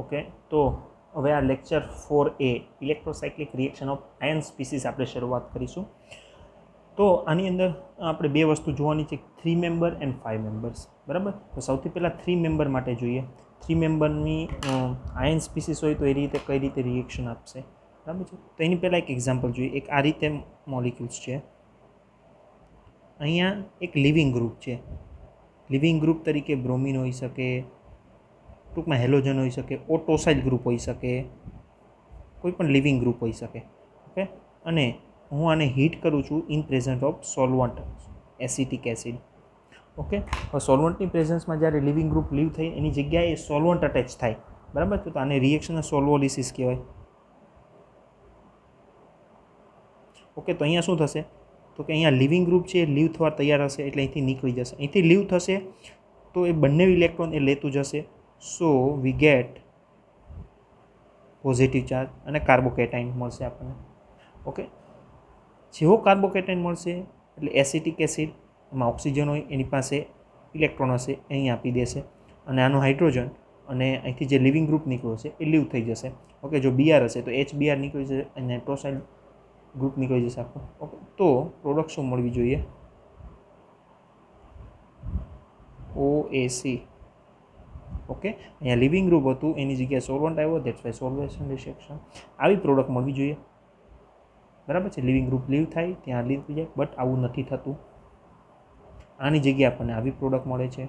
Okay, તો હવે આ lecture 4A electrocyclic reaction of ion species આપણે શરૂઆત કરીશું. તો આની અંદર આપણે બે વસ્તુ જોવાની છે, 3 મેમ્બર એન્ડ 5 મેમ્બર્સ. બરાબર. તો સૌથી પહેલાં 3 મેમ્બર માટે જોઈએ. 3 મેમ્બરની આયન સ્પીસીસ હોય તો એ રીતે કઈ રીતે રિએક્શન આપશે. બરાબર છે. તો એની પહેલાં એક એક્ઝામ્પલ જોઈએ. એક આ રીતે મોલિક્યુલ્સ છે. અહીંયા એક લિવિંગ ગ્રુપ છે. લિવિંગ ગ્રુપ તરીકે બ્રોમિન હોઈ શકે, ટૂંકમાં હેલોજન હોઈ શકે, ઓટોસાઇલ ગ્રુપ હોઈ શકે, કોઈ પણ લિવિંગ ગ્રુપ હોઈ શકે. ઓકે, અને હું આને હીટ કરું છું in present of solvent acetic acid. Okay, હવે સોલ્વન્ટની પ્રેઝન્સમાં જ્યારે લિવિંગ ગ્રુપ લીવ થઈ એની જગ્યાએ સોલ્વન્ટ અટેચ થાય. બરાબર, તો આને રિએક્શન સોલ્વોલિસિસ કહેવાય. ઓકે, તો અહીંયા શું થશે? તો કે અહીંયા લિવિંગ ગ્રુપ છે એ લીવ થવા તૈયાર હશે એટલે અહીંથી નીકળી જશે. અહીંથી લીવ થશે તો એ બંને ઇલેક્ટ્રોન એ લેતું જશે. સો વી ગેટ પોઝિટિવ ચાર્જ અને કાર્બોકેટાઇન મળશે આપણને. ઓકે, જેવો કાર્બોકેટાઇન મળશે એટલે એસિટિક એસિડ, એમાં ઓક્સિજન હોય, એની પાસે ઇલેક્ટ્રોન હશે, અહીં આપી દેશે. અને આનો હાઇડ્રોજન અને અહીંથી જે લિવિંગ ગ્રુપ નીકળ્યો છે એ લીવ થઈ જશે. ઓકે, જો બીઆર હશે તો HBr નીકળી જશે અને નાઇટ્રોસાઇલ ગ્રુપ નીકળી જશે આખું. ઓકે, તો પ્રોડક્ટ શું મળવી જોઈએ? OAC. ઓકે, અહીંયા લિવિંગ ગ્રુપ હતું એની જગ્યાએ સોલ્વન્ટ આવ્યો, ધેટ્સ વાય સોલ્વેશન રિએક્શન. આવી પ્રોડક્ટ મળવી જોઈએ. બરાબર છે. લિવિંગ ગ્રુપ લીવ થાય ત્યાં લીવ થઈ જાય, બટ આવું નથી થતું. આની જગ્યાએ આપણને આવી પ્રોડક્ટ મળે છે.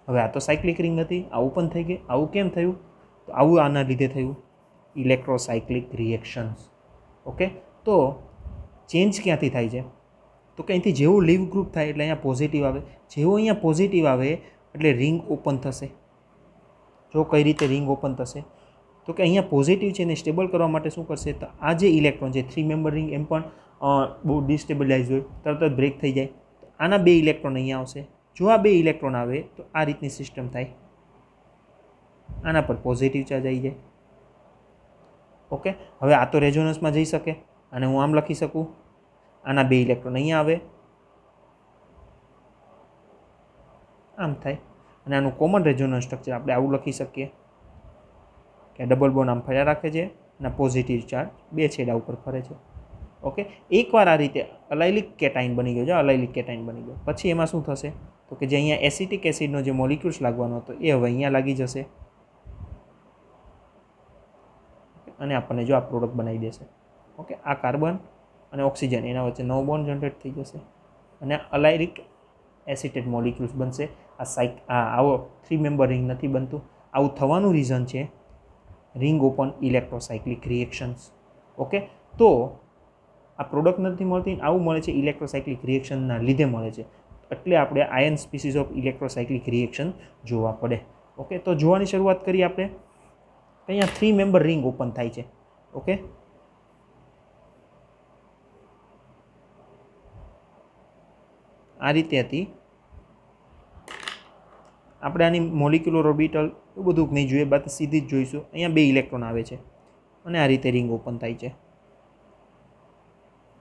હવે આ તો સાયક્લિક રિંગ હતી, આવું પણ થઈ ગયું. આવું કેમ થયું? તો આવું આના લીધે થયું, ઇલેક્ટ્રોસાયક્લિક રિએક્શન્સ. ઓકે, તો ચેન્જ ક્યાંથી થાય છે? તો કે અહીંથી જેવું લીવ ગ્રુપ થાય એટલે અહીંયા પોઝિટિવ આવે. જેવું અહીંયા પોઝિટિવ આવે એટલે રિંગ ઓપન થશે. જો કઈ રીતે રિંગ ઓપન થશે? તો કે અહીંયા પોઝિટિવ છે ને સ્ટેબલ કરવા માટે શું કરશે? તો આ જે ઇલેક્ટ્રોન છે 3 મેમ્બર રિંગ એમ પણ બહુ ડિસ્ટેબલાઇઝ હોય, તરત જ બ્રેક થઈ જાય. આના બે ઇલેક્ટ્રોન અહીંયા આવશે. જો આ બે ઇલેક્ટ્રોન આવે તો આ રીતની સિસ્ટમ થાય. આના પર પોઝિટિવ ચાર્જ આવી જાય. ઓકે, હવે આ તો રેઝોનન્સમાં જઈ શકે અને હું આમ લખી શકું, આના બે ઇલેક્ટ્રોન અહીંયા આવે, આમ થાય. અને આનું કોમન રેઝોનન્સ સ્ટ્રક્ચર આપણે આવું લખી શકીએ કે ડબલ બોન્ડ આમ ફર્યા રાખે છે અને પોઝિટિવ ચાર્જ બે છેડા ઉપર ફરે છે. ઓકે, એકવાર આ રીતે અલાઇલિક કેટાઇન બની ગયો છે, અલાઇલિક કેટાઇન બની ગયો પછી એમાં શું થશે? તો કે જે અહીંયા એસિટિક એસિડનો જે મોલિક્યુલ્સ લાગવાનો હતો એ હવે અહીંયા લાગી જશે અને આપણને જો આ પ્રોડક્ટ બનાવી દેશે. ઓકે, આ કાર્બન અને ઓક્સિજન એના વચ્ચે નવો બોન્ડ જનરેટ થઈ જશે અને અલાઇલિક એસિટેટ મોલિક્યુલ્સ બનશે. આવો 3 મેમ્બર રિંગ નથી બનતું. આવું થવાનું રીઝન છે રિંગ ઓપન ઇલેક્ટ્રોસાયક્લિક રિએક્શન્સ. ઓકે, તો આ પ્રોડક્ટ નથી મળતી, આવું મળે છે ઇલેક્ટ્રોસાયક્લિક રિએક્શનના લીધે મળે છે. એટલે આપણે આયન સ્પીસીસ ઓફ ઇલેક્ટ્રોસાયક્લિક રિએક્શન જોવા પડે. ઓકે, તો જોવાની શરૂઆત કરીએ આપણે. અહીંયા 3 મેમ્બર રિંગ ઓપન થાય છે. ઓકે, આ રીતે હતી. આપણે આની મોલિક્યુલર ઓર્બિટલ એવું બધું નહીં જોઈએ, બાકી સીધી જ જોઈશું. અહીંયા બે ઇલેક્ટ્રોન આવે છે અને આ રીતે રિંગ ઓપન થાય છે.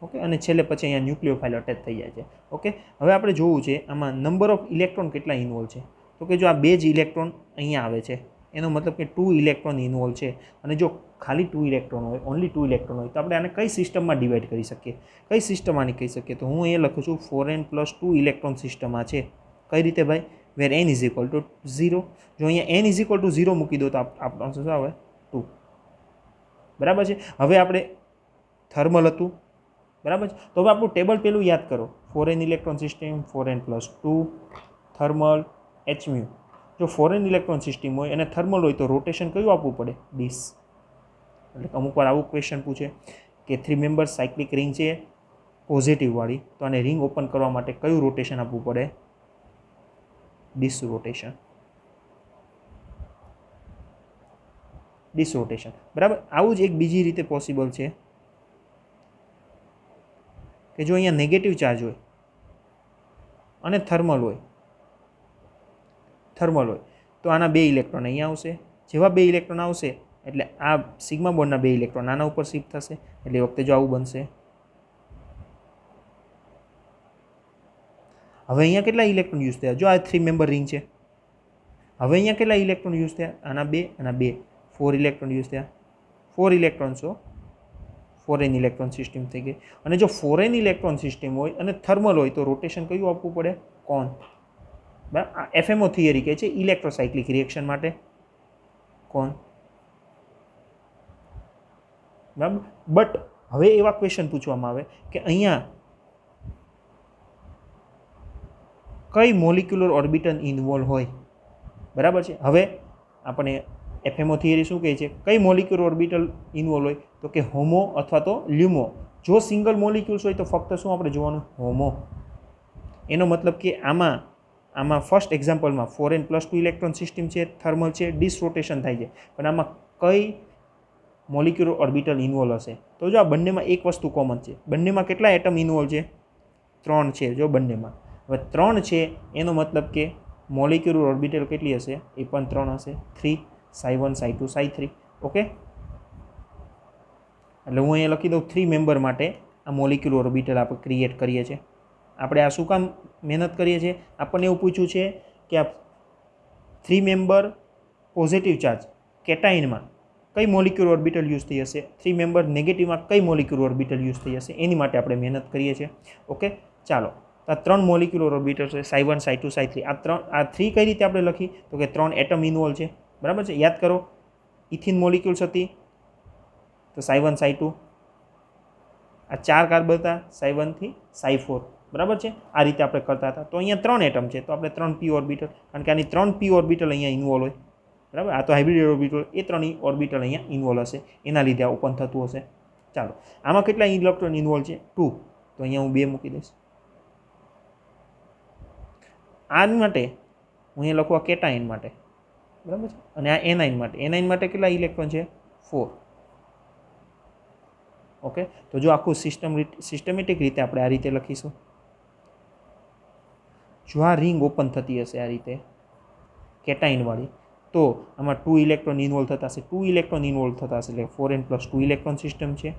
ઓકે, અને છેલ્લે પછી અહીંયા ન્યુક્લિયોફાઇલ અટેચ થઈ જાય છે. ઓકે, હવે આપણે જોવું છે આમાં નંબર ઓફ ઇલેક્ટ્રોન કેટલા ઇન્વોલ્વ છે. તો કે જો આ બે જ ઇલેક્ટ્રોન અહીંયા આવે છે એનો મતલબ કે 2 ઇલેક્ટ્રોન ઇન્વોલ્વ છે. અને જો ખાલી 2 ઇલેક્ટ્રોન હોય, ઓનલી 2 ઇલેક્ટ્રોન હોય તો આપણે આને કઈ સિસ્ટમમાં ડિવાઈડ કરી શકીએ? કઈ સિસ્ટમ આની કહી શકીએ? તો હું એ લખું છું 4n + 2 ઇલેક્ટ્રોન સિસ્ટમ આ છે. કઈ રીતે ભાઈ? વેર n = 0. જો અહીંયા n = 0 મૂકી દો તો આપણો આન્સર શું આવે? 2. બરાબર છે. હવે આપણે થર્મલ હતું. બરાબર છે. તો હવે આપણું ટેબલ પેલું યાદ કરો. 4n electron system, 4n + 2, thermal, Hµ. જો 4n ઇલેક્ટ્રોન સિસ્ટમ હોય અને થર્મલ હોય તો રોટેશન કયું આપવું પડે? ડીસ. એટલે અમુક વાર આવું ક્વેશ્ચન પૂછે કે 3 મેમ્બર સાયક્લિક રિંગ છે પોઝિટિવ વાળી, તો આને રિંગ ઓપન કરવા માટે કયું રોટેશન આપવું પડે? Dis rotation. Dis rotation. બરાબર. આવું જ એક બીજી રીતે પોસિબલ છે કે જો અહીંયા નેગેટિવ ચાર્જ હોય અને થર્મલ હોય તો આના બે ઇલેક્ટ્રોન અહીંયા આવશે. જેવા બે ઇલેક્ટ્રોન આવશે એટલે આ સિગ્મા બોન્ડના બે ઇલેક્ટ્રોન આના ઉપર શિફ્ટ થશે. એટલે એ વખતે જો આવું બનશે. હવે અહીંયા કેટલા ઇલેક્ટ્રોન યુઝ થયા? જો આ 3 મેમ્બર રિંગ છે હવે અહીંયા કેટલા ઇલેક્ટ્રોન યુઝ થયા? આના 2 આના 2, 4 ઇલેક્ટ્રોન યુઝ થયા. 4 ઇલેક્ટ્રોન્સો ફોરેન ઇલેક્ટ્રોન સિસ્ટમ થઈ ગઈ. અને જો ફોરેન ઇલેક્ટ્રોન સિસ્ટમ હોય અને થર્મલ હોય તો રોટેશન કયું આપવું પડે? કોન. બરાબર. આ એફએમઓ થિયરી કહે છે ઇલેક્ટ્રોસાયક્લિક રિએક્શન માટે કોન. બરાબર. બટ હવે એવા ક્વેશ્ચન પૂછવામાં આવે કે અહીંયા કઈ મોલિક્યુલર ઓર્બિટલ ઇન્વોલ્વ હોય. બરાબર છે. હવે આપણે એફએમઓ થિયરી શું કહે છે? કઈ મોલિક્યુલર ઓર્બિટલ ઇન્વોલ્વ હોય? તો કે હોમો અથવા તો લ્યુમો. જો સિંગલ મોલિક્યુલ્સ હોય તો ફક્ત શું આપણે જોવાનું? હોમો. એનો મતલબ કે આમાં ફર્સ્ટ એક્ઝામ્પલમાં 4n+2 ઇલેક્ટ્રોન સિસ્ટમ છે, થર્મલ છે, ડિસ રોટેશન થાય છે. પણ આમાં કઈ મોલિક્યુલર ઓર્બિટલ ઇન્વોલ્વ હશે? તો જો આ બંનેમાં એક વસ્તુ કોમન છે. બંનેમાં કેટલા એટમ ઇન્વોલ્વ છે? 3 છે. જો બંનેમાં હવે 3 છે એનો મતલબ કે મોલિક્યુલર ઓર્બિટલ કેટલી હશે? એ પણ 3 હશે. 3 ψ1 ψ2 ψ3. ઓકે. એટલે હું અહીંયા લખી દઉં 3 મેમ્બર માટે આ મોલિક્યુલર ઓર્બિટલ આપણે ક્રિએટ કરીએ છીએ. આપણે આ શું કામ મહેનત કરીએ છીએ? આપણને એવું પૂછ્યું છે કે આ 3 મેમ્બર પોઝિટિવ ચાર્જ કેટાઇનમાં કઈ મોલિક્યુલર ઓર્બિટલ યુઝ થઈ હશે? 3 મેમ્બર નેગેટિવમાં કઈ મોલિક્યુલર ઓર્બિટલ યુઝ થઈ હશે? એની માટે આપણે મહેનત કરીએ છીએ. ઓકે. ચાલો, આ 3 મોલિક્યુલર ઓર્બિટલ છે, ψ1 ψ2 ψ3. આ 3 કઈ રીતે આપણે લખી? તો કે 3 એટમ ઇન્વોલ્વ છે. બરાબર છે. યાદ કરો, ઇથિન મોલિક્યુલ્સ હતી તો ψ1 ψ2. આ 4 કાર્બન હતા ψ1 થી ψ4. બરાબર છે. આ રીતે આપણે કરતા હતા. તો અહીંયા 3 એટમ છે તો આપણે 3 p ઓર્બિટલ, કારણ કે આની 3 p ઓર્બિટલ અહીંયા ઇન્વોલ્વ હોય. બરાબર. આ તો હાઇબ્રિડ ઓર્બિટલ, એ 3 ઓર્બિટલ અહીંયા ઇન્વોલ્વ હશે, એના લીધે આ ઓપન થતું હશે. ચાલો, આમાં કેટલા ઇલેક્ટ્રોન ઇન્વોલ્વ છે? 2. તો અહીંયા હું 2 મૂકી દઈશ. આ માટે હું અહીંયા લખું આ કેટાઇન માટે. બરાબર છે. અને આ એનાઇન માટે. એનાઇન માટે કેટલા ઇલેક્ટ્રોન છે? 4. ઓકે. તો જો આખું સિસ્ટમેટિક રીતે આપણે આ રીતે લખીશું. જો આ રિંગ ઓપન થતી હશે આ રીતે કેટાઇનવાળી, તો આમાં 2 ઇલેક્ટ્રોન ઇન્વોલ્વ થતા હશે. 2 ઇલેક્ટ્રોન ઇન્વોલ્વ થતા હશે એટલે 4n+2 ઇલેક્ટ્રોન સિસ્ટમ છે.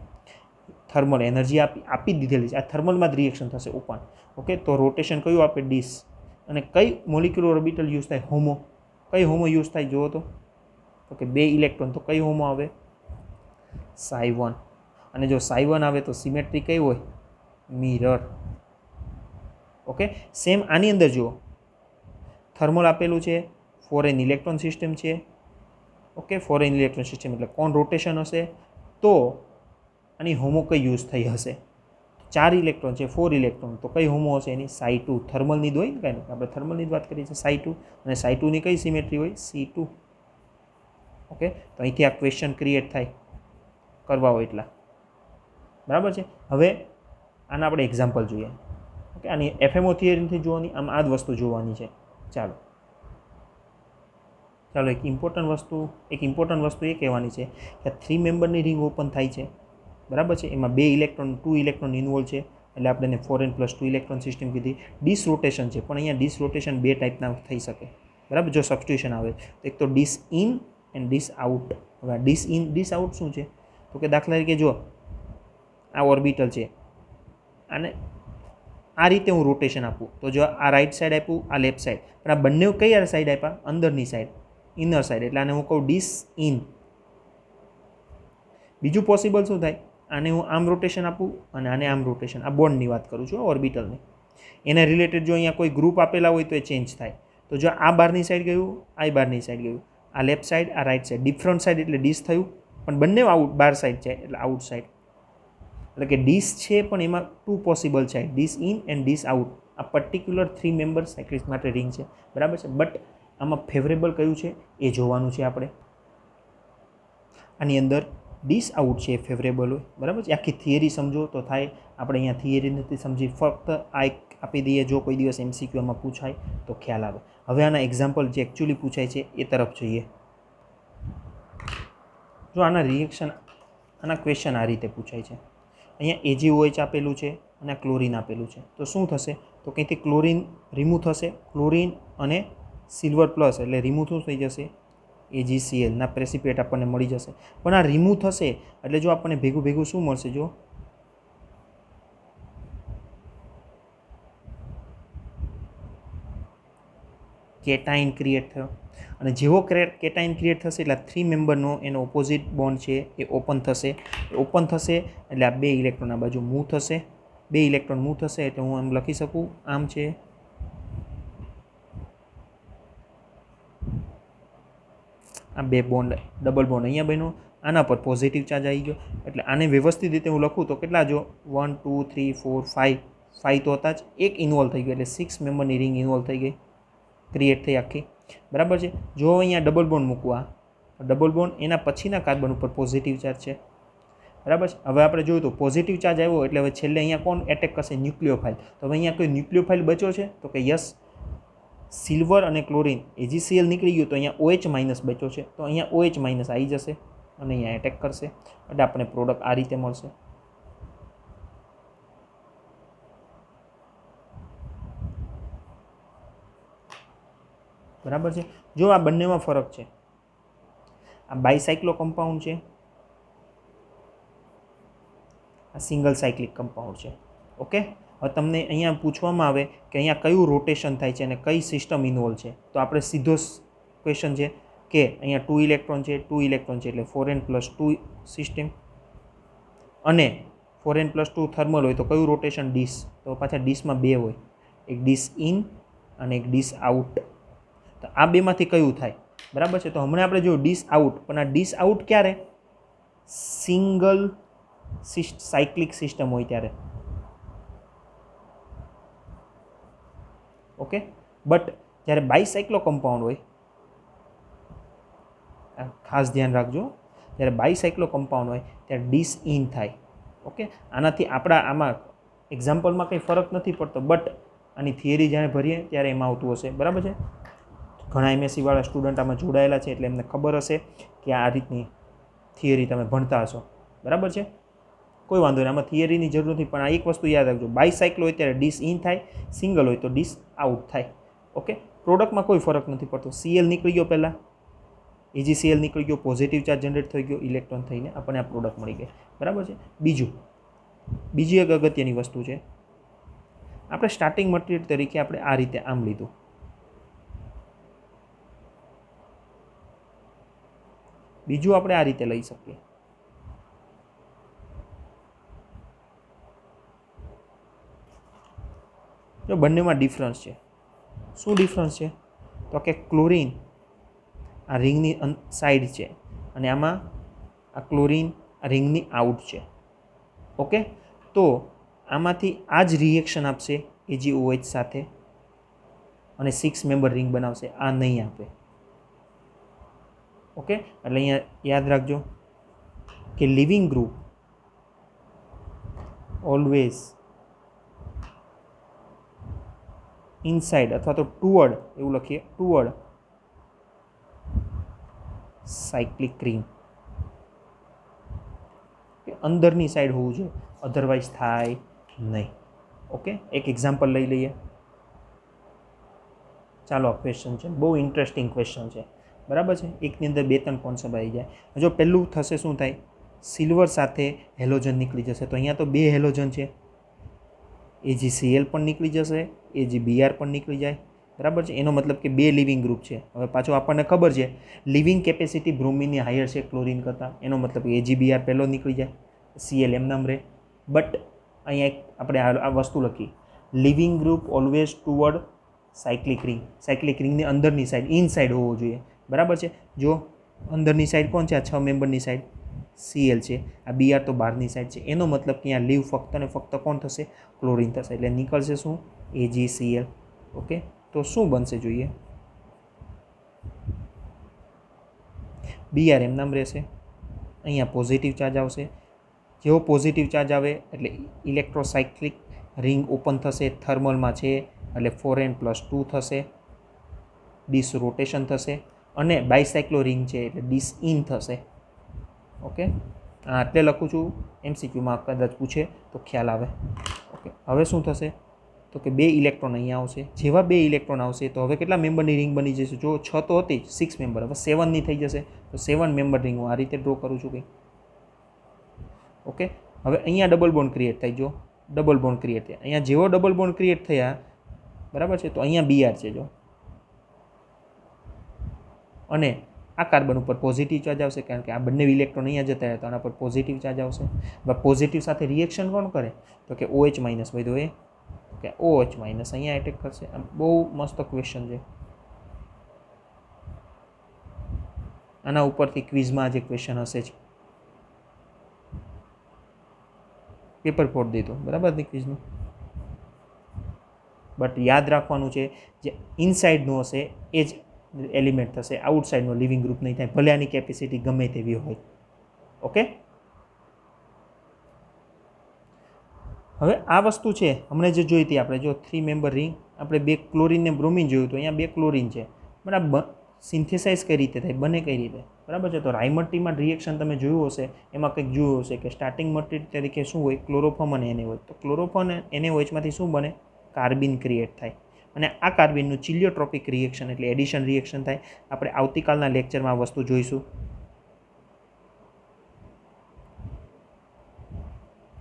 થર્મલ એનર્જી આપી દીધેલી છે. આ થર્મલમાં જ રિએક્શન થશે ઓપન. ઓકે. તો રોટેશન કયું આપે? ડીસ. અને કઈ મોલિક્યુલર ઓર્બિટલ યુઝ થાય? હોમો. કઈ હોમો યુઝ થાય જુઓ તો કે 2 ઇલેક્ટ્રોન. તો કઈ હોમો આવે? ψ1. અને જો ψ1 આવે તો સિમેટ્રી કઈ હોય? મિરર. ઓકે. સેમ આની અંદર જુઓ, થર્મલ આપેલું છે, ફોરેન ઇલેક્ટ્રોન સિસ્ટમ છે. ઓકે. ફોરેન ઇલેક્ટ્રોન સિસ્ટમ એટલે કોણ રોટેશન હશે? તો આની હોમો કઈ યુઝ થઈ હશે? 4 ઇલેક્ટ્રોન છે, 4 ઇલેક્ટ્રોન. તો કઈ હોમો હશે એની? ψ2. થર્મલની જ હોય ને, કાંઈ આપણે થર્મલની જ વાત કરીએ છીએ. ψ2. અને ψ2ની કઈ સિમેટ્રી હોય? C2. ઓકે. તો અહીંથી આ ક્વેશ્ચન ક્રિએટ થાય કરવા હોય એટલા. બરાબર છે. હવે આના આપણે એક્ઝામ્પલ જોઈએ. ઓકે. આની એફએમઓ થિયરીથી જોવાની, આમ આ જ વસ્તુ જોવાની છે. ચાલો એક ઇમ્પોર્ટન્ટ વસ્તુ એ કહેવાની છે કે 3 મેમ્બરની રિંગ ઓપન થાય છે. બરાબર છે. એમાં 2 ઇલેક્ટ્રોન ઇન્વોલ્વ છે એટલે આપણે એને 4n+2 ઇલેક્ટ્રોન સિસ્ટમ કીધી. ડિસ રોટેશન છે, પણ અહીંયા ડિસ રોટેશન 2 ટાઈપના થઈ શકે. બરાબર. જો સબસ્ટિટ્યુશન આવે તો એક તો dis in and dis out. હવે આ ડિસ ઇન ડિસ આઉટ શું છે? તો કે દાખલા તરીકે જો આ ઓર્બિટલ છે, અને આ રીતે હું રોટેશન આપું તો જો આ રાઈટ સાઈડ આપ્યું, આ લેફ્ટ સાઈડ, પણ આ બંને કઈ સાઈડ આપ્યા? અંદરની સાઈડ, ઇનર સાઈડ. એટલે આને હું કહું ડિસ ઇન. બીજું પોસિબલ શું થાય? આને હું આમ રોટેશન આપું અને આને આમ રોટેશન. આ બોન્ડની વાત કરું છું, ઓર્બિટલની. એના રિલેટેડ જો અહીંયા કોઈ ગ્રુપ આપેલા હોય તો એ ચેન્જ થાય. તો જો આ બહારની સાઈડ ગયું, આ બહારની સાઈડ ગયું, આ લેફ્ટ સાઈડ, આ રાઈટ સાઈડ, ડિફરન્ટ સાઈડ એટલે ડિસ થયું, પણ બંને બહાર સાઈડ છે એટલે આઉટ સાઈડ. એટલે કે ડિસ છે પણ એમાં 2 પોસિબલ છે, dis in and dis out. આ પર્ટિક્યુલર 3 મેમ્બર સાયક્લિસ્ટ માટે રિંગ છે. બરાબર છે. બટ આમાં ફેવરેબલ કયું છે એ જોવાનું છે આપણે. આની અંદર ડિસ આઉટ છે એ ફેવરેબલ હોય. બરાબર છે. આખી થિયરી સમજો તો થાય. આપણે અહીંયા થિયરી નથી સમજી, ફક્ત આ એક આપી દઈએ. જો કોઈ દિવસ MCQમાં પૂછાય તો ખ્યાલ આવે. હવે આના એક્ઝામ્પલ જે એકચ્યુઅલી પૂછાય છે એ તરફ જોઈએ. જો આના ક્વેશ્ચન આ રીતે પૂછાય છે. અહીંયા AgOH આપેલું છે અને ક્લોરિન આપેલું છે. તો શું થશે? તો કંઈથી ક્લોરિન રિમૂવ થશે. ક્લોરિન અને સિલ્વર પ્લસ એટલે રિમૂવ શું થઈ જશે? AgCl ના પ્રેસિપિએટ આપણને મળી જશે. પણ આ રિમૂવ થશે એટલે જો આપણને ભેગું શું મળશે? જો કેટાઇન ક્રિએટ થયો અને જેવો કેટાઇન ક્રિએટ થશે એટલે 3 મેમ્બરનો એનો ઓપોઝિટ બોન્ડ છે એ ઓપન થશે. એટલે આ 2 ઇલેક્ટ્રોન આ બાજુ મૂવ થશે. 2 ઇલેક્ટ્રોન મૂવ થશે એટલે હું આમ લખી શકું આમ છે. આ 2 બોન્ડ ડબલ બોન્ડ અહીંયા બન્યો, આના પર પોઝિટિવ ચાર્જ આવી ગયો એટલે આને વ્યવસ્થિત રીતે હું લખું તો કેટલા જો 1 2 3 4 5 તો હતા જ, એક ઇન્વોલ્વ થઈ ગયો એટલે 6 મેમ્બરની રિંગ ઇન્વોલ્વ થઈ ગઈ, ક્રિએટ થઈ આખી. બરાબર છે. જો અહીંયા ડબલ બોન્ડ મૂકવા, ડબલ બોન્ડ એના પછીના કાર્બન ઉપર પોઝિટિવ ચાર્જ છે. બરાબર છે. હવે આપણે જોયું તો પોઝિટિવ ચાર્જ આવ્યો એટલે હવે છેલ્લે અહીંયા કોણ એટેક કરશે? ન્યુક્લિયોફાઇલ. તો હવે અહીંયા કોઈ ન્યુક્લિયોફાઇલ બચ્યો છે તો કે યસ, સિલ્વર અને ક્લોરિન AgCl નીકળી ગયું તો અહીંયા OH માઇનસ બચ્યો છે તો અહીંયા OH માઇનસ આવી જશે અને અહીંયા એટેક કરશે એટલે આપણે પ્રોડક્ટ આ રીતે મળશે. બરાબર છે. જો આ બંનેમાં ફરક છે, આ બાયસાઇક્લો કમ્પાઉન્ડ છે, આ સિંગલ સાયક્લિક કમ્પાઉન્ડ છે. ઓકે. હવે તમને અહીંયા પૂછવામાં આવે કે અહીંયા કયું રોટેશન થાય છે અને કઈ સિસ્ટમ ઇન્વોલ્વ છે તો આપણે સીધો ક્વેશ્ચન છે કે અહીંયા 2 ઇલેક્ટ્રોન છે, 2 ઇલેક્ટ્રોન છે એટલે 4n+2 સિસ્ટમ અને 4n+2 થર્મલ હોય તો કયું રોટેશન? ડીશ. તો પાછા ડીશમાં 2 હોય, એક ડીશ ઇન અને એક ડીશ આઉટ. તો આ બેમાંથી કયું થાય? બરાબર છે. તો હમણાં આપણે જોયું ડીશ આઉટ, પણ આ ડીશ આઉટ ક્યારે? સિંગલ સાયક્લિક સિસ્ટમ હોય ત્યારે. ઓકે. બટ જ્યારે બાયસાઇક્લો કમ્પાઉન્ડ હોય, ખાસ ધ્યાન રાખજો, જ્યારે બાયસાઇક્લો કમ્પાઉન્ડ હોય ત્યારે ડીશ ઇન થાય. ઓકે. આનાથી આપણા આમાં એક્ઝામ્પલમાં કંઈ ફરક નથી પડતો, બટ આની થિયરી જ્યારે ભરીએ ત્યારે એમાં આવતું હશે. બરાબર છે. ઘણા MSc વાળા સ્ટુડન્ટ આમાં જોડાયેલા છે એટલે એમને ખબર હશે કે આ રીતની થિયરી તમે ભણતા હશો. બરાબર છે. કોઈ વાંધો નહીં, આમાં થિયરીની જરૂર નથી, પણ આ એક વસ્તુ યાદ રાખજો, બાયસાઇક્લો હોય ત્યારે ડીશ ઇન થાય, સિંગલ હોય તો ડીશ આઉટ થાય. ઓકે. પ્રોડક્ટમાં કોઈ ફરક નથી પડતો. Cl નીકળી ગયો પહેલાં, AgCl નીકળી ગયો, પોઝિટિવ ચાર્જ જનરેટ થઈ ગયો, ઇલેક્ટ્રોન થઈને આપણને આ પ્રોડક્ટ મળી ગઈ. બરાબર છે. બીજી એક અગત્યની વસ્તુ છે, આપણે સ્ટાર્ટિંગ મટીરિયલ તરીકે આપણે આ રીતે આમ લીધું. બીજું આપણે આ રીતે લઈ શકીએ. જો બંનેમાં ડિફરન્સ છે. શું ડિફરન્સ છે? તો કે ક્લોરિન આ રિંગની સાઈડ છે અને આમાં આ ક્લોરિન આ રિંગની આઉટ છે. ઓકે. તો આમાંથી આ જ રિએક્શન આપશે AgOH સાથે અને 6 મેમ્બર રિંગ બનાવશે, આ નહીં આપે. ઓકે. એટલે અહીંયા યાદ રાખજો કે લિવિંગ ગ્રુપ ઓલવેઝ ઇનસાઇડ અથવા તો ટુવર્ડ, એવું લખીએ, ટુવર્ડ સાયક્લિક રિંગ, અંદરની સાઈડ હોવું જોઈએ, અધરવાઇઝ થાય નહીં. ઓકે. એક એક્ઝામ્પલ લઈ લઈએ. ચાલો, આ ક્વેશ્ચન છે, બહુ ઇન્ટરેસ્ટિંગ ક્વેશ્ચન છે. બરાબર છે. એકની અંદર 2-3 કોન્સેપ્ટ આવી જાય. જો પહેલું થશે શું થાય? સિલ્વર સાથે હેલોજન નીકળી જશે. તો અહીંયા તો 2 હેલોજન છે, AgCl પણ નીકળી જશે, AgBr પણ નીકળી જાય. બરાબર છે. એનો મતલબ કે 2 લિવિંગ ગ્રુપ છે. હવે પાછું આપણને ખબર છે લિવિંગ કેપેસિટી બ્રોમિનની હાયર છે ક્લોરિન કરતાં, એનો મતલબ કે AgBr પહેલો નીકળી જાય, Cl એમ નામ રહે. બટ અહીંયા આપણે આ વસ્તુ લખી, leaving group always toward cyclic ring. Cyclic રિંગની અંદરની સાઈડ, ઇન સાઈડ હોવો જોઈએ. બરાબર છે. જો અંદરની સાઈડ કોણ છે? આ 6 મેમ્બરની સાઈડ Cl છે, આ Br તો બહારની સાઈડ છે. એનો મતલબ કે અહીંયા લીવ ફક્ત ને ફક્ત કોણ થશે? ક્લોરિન થશે. એટલે નીકળશે શું? AgCl. ઓકે. તો શું બનશે જોઈએ? Br એમ નામ રહેશે, અહીંયા પોઝિટિવ ચાર્જ આવશે. જેવો પોઝિટિવ ચાર્જ આવે એટલે ઇલેક્ટ્રોસાયક્લિક રિંગ ઓપન થશે, થર્મલમાં છે એટલે 4n+2 થશે, ડીશ રોટેશન થશે અને બાયસાઇક્લો રિંગ છે એટલે ડીશ ઇન થશે. ઓકે. એટલે લખું છું, MCQમાં કદાચ પૂછે તો ખ્યાલ આવે. ઓકે. હવે શું થશે? તો કે 2 ઇલેક્ટ્રોન અહીંયા આવશે. જેવા 2 ઇલેક્ટ્રોન આવશે તો હવે કેટલા મેમ્બરની રિંગ બની જશે? જો 6 તો હતી, 6 મેમ્બર, હવે 7ની થઈ જશે. તો 7 મેમ્બર રિંગ હું આ રીતે ડ્રો કરું છું કંઈ. ઓકે. હવે અહીંયા ડબલ બોન્ડ ક્રિએટ થાય. જો ડબલ બોન્ડ ક્રિએટ થયા, અહીંયા જેવો ડબલ બોન્ડ ક્રિએટ થયા, બરાબર છે, તો અહીંયા Br છે. જો અને આ કાર્બન ઉપર પોઝિટિવ ચાર્જ આવશે, કારણ કે આ બંને ઇલેક્ટ્રોન અહીંયા જતા રહે તો આના પર પોઝિટિવ ચાર્જ આવશે. હવે પોઝિટિવ સાથે રિએક્શન કોણ કરે? તો કે OH માઇનસ બધો એ કે OH માઇનસ અહીંયા એટેક કરશે. આ બહુ મસ્ત ક્વેશ્ચન છે. આના ઉપરથી ક્વિઝમાં જે ક્વેશ્ચન હશે જ, પેપર ફોડ દીધું બરાબર ને ક્વિઝનું. બટ યાદ રાખવાનું છે, જે ઇનસાઇડનું હશે એ જ એલિમેન્ટ થશે, આઉટસાઇડનો લિવિંગ ગ્રુપ નહીં થાય, ભલે આની કેપેસિટી ગમે તેવી હોય. ઓકે, હવે આ વસ્તુ છે હમણાં જે જોઈ હતી આપણે, જો 3 મેમ્બર રિંગ, આપણે 2 ક્લોરિન ને બ્રોમિન જોયું તો અહીંયા 2 ક્લોરિન છે બરાબર. સિન્થેસાઇઝ કઈ રીતે થાય, બને કઈ રીતે બરાબર છે. તો રાયમટીમાં રિએક્શન તમે જોયું હશે, એમાં કંઈક જોયું હશે કે સ્ટાર્ટિંગ મટીરિયલ તરીકે શું હોય, ક્લોરોફોર્મ અને NaOH. તો ક્લોરોફોર્મ અને NaOHમાંથી શું બને, કાર્બિન ક્રિએટ થાય, અને આ કાર્બિનનું ચિલિયોટ્રોપિક રિએક્શન એટલે એડિશન રિએક્શન થાય. આપણે આવતીકાલના લેક્ચરમાં આ વસ્તુ જોઈશું.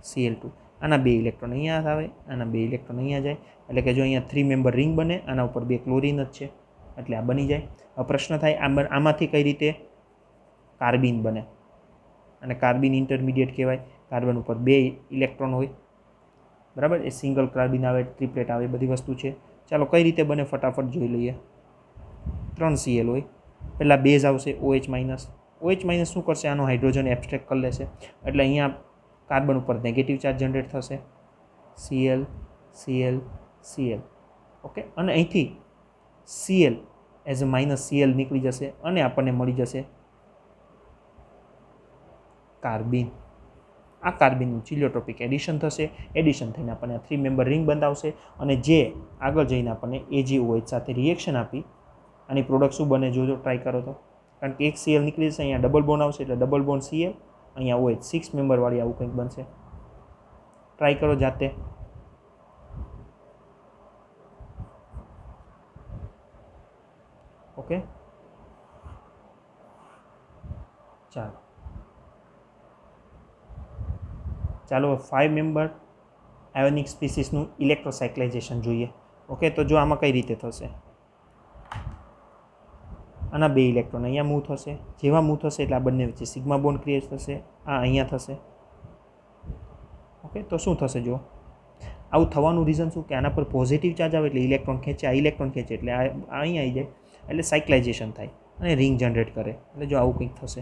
Cl2, આના 2 ઇલેક્ટ્રોન અહીંયા આવે, આના 2 ઇલેક્ટ્રોન અહીંયા જાય, એટલે કે જો અહીંયા 3 મેમ્બર રિંગ બને, આના ઉપર 2 ક્લોરિન જ છે એટલે આ બની જાય. હવે પ્રશ્ન થાય આમાંથી કઈ રીતે કાર્બિન બને, અને કાર્બિન ઇન્ટરમીડિયેટ કહેવાય. કાર્બન ઉપર 2 ઇલેક્ટ્રોન હોય બરાબર, એ સિંગલ કાર્બિન આવે, ટ્રિપ્લેટ આવે, બધી વસ્તુ છે. ચાલો કઈ રીતે બને ફટાફટ જોઈ લઈએ. 3 Cl હોય, પહેલાં બેઝ આવશે OH માઇનસ. OH માઇનસ શું કરશે, આનો હાઇડ્રોજન એબ્સ્ટ્રેક્ટ કરી લેશે, એટલે અહીંયા કાર્બન ઉપર નેગેટિવ ચાર્જ જનરેટ થશે, Cl Cl Cl. ઓકે, અને અહીંથી Cl as a minus Cl નીકળી જશે અને આપણને મળી જશે કાર્બિન. આ કાર્બિનનું ચિલિયોટ્રોપિક એડિશન થશે, એડિશન થઈને આપણને 3 મેમ્બર રિંગ બંધાવશે, અને જે આગળ જઈને આપણને AgOH સાથે રિએક્શન આપી આની પ્રોડક્ટ શું બને જોજો, ટ્રાય કરો તો. કારણ કે એક Cl નીકળી જશે, અહીંયા ડબલ બોન્ડ આવશે એટલે ડબલ બોન્ડ Cl, અહીંયા OH 6 મેમ્બરવાળી આવું કંઈક બનશે. ટ્રાય કરો જાતે. ઓકે, ચાલો 5 મેમ્બર આયોનિક સ્પીસીસનું ઇલેક્ટ્રોસાયક્લાઇઝેશન જોઈએ. ઓકે, તો જો આમાં કઈ રીતે થશે, આના 2 ઇલેક્ટ્રોન અહીંયા મૂવ થશે, જેવા મૂવ થશે એટલે આ બંને વચ્ચે સિગ્મા બોન્ડ ક્રિએટ થશે, આ અહીંયા થશે. ઓકે, તો શું થશે જો આવું થવાનું રીઝન શું, કે આના પર પોઝિટિવ ચાર્જ આવે એટલે ઇલેક્ટ્રોન ખેંચે, આ ઇલેક્ટ્રોન ખેંચે એટલે આ અહીંયા આવી જાય, એટલે સાયક્લાઇઝેશન થાય અને રિંગ જનરેટ કરે. એટલે જો આવું કંઈક થશે,